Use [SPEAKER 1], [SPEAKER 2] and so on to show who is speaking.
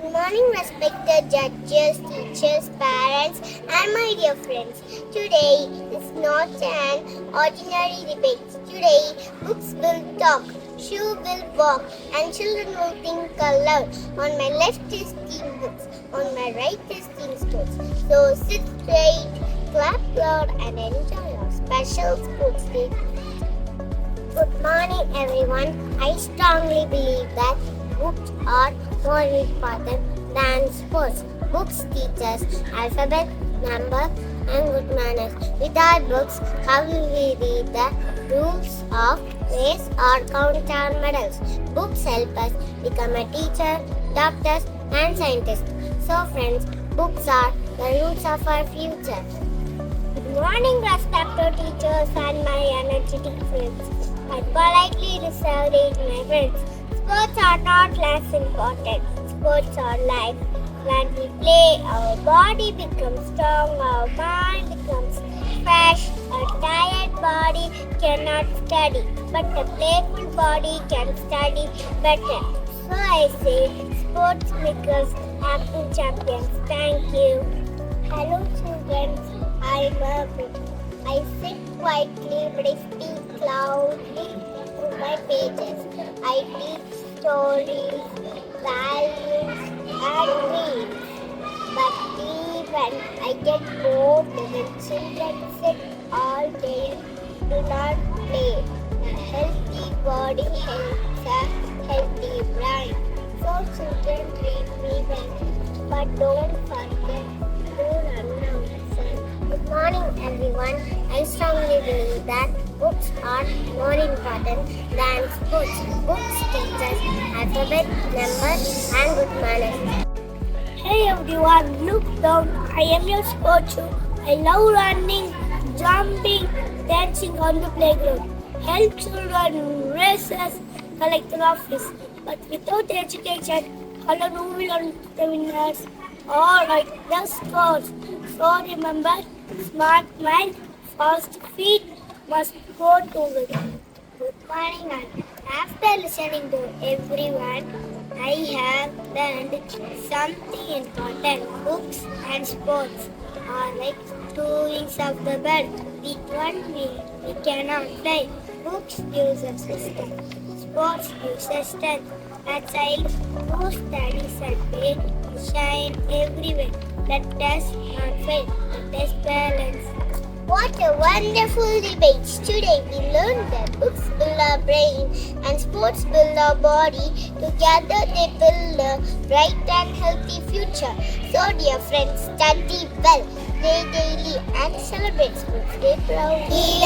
[SPEAKER 1] Good morning, respected judges, teachers, parents, and my dear friends. Today is not an ordinary debate. Today, books will talk, shoe will walk, and children will think aloud. On my left is team books, on my right is team sports. So sit straight, clap loud, and enjoy our special sports day. Good morning, everyone. I strongly believe that books are more important than sports. Books teach us alphabet, number, and good manners. Without books, how will we read the rules of race or count our medals? Books help us become a teacher, doctors, and scientists. So, friends, books are the roots of our future. Good morning, respected teachers and my energetic friends. I politely reserve my friends. Sports are not less important. Sports are life. When we play, our body becomes strong, our mind becomes fresh. A tired body cannot study, but a playful body can study better. So I say, sports make us happy champions. Thank you. Hello children, I'm Bharath. I sit quietly but I speak loudly through my pages. I teach stories, values, and dreams. But even I get bored when children sit all day and do not play. A healthy body helps a healthy brain. So children treat me well, but don't forget to run outside. Good morning, everyone. I strongly believe that books are more important than sports. Books teach us alphabet, numbers, and good manners.
[SPEAKER 2] Hey everyone, look down. I am your sports shoe. I love running, jumping, dancing on the playground. Help children, races, collect trophies. But without education, alone who will earn the winners or write the scores. So remember, smart mind, fast feet must go together.
[SPEAKER 1] Good morning, all. After listening to everyone, I have learned something important. Books and sports are like two wings of the bird. With one wing, we cannot fly. Books gives us strength. Sports gives us strength. A child who studies and play shine everywhere. Let us not fail. Let us balance. What a wonderful debate. Today we learned that books build our brain and sports build our body. Together they build a bright and healthy future. So dear friends, study well, play daily and celebrate sports day proudly.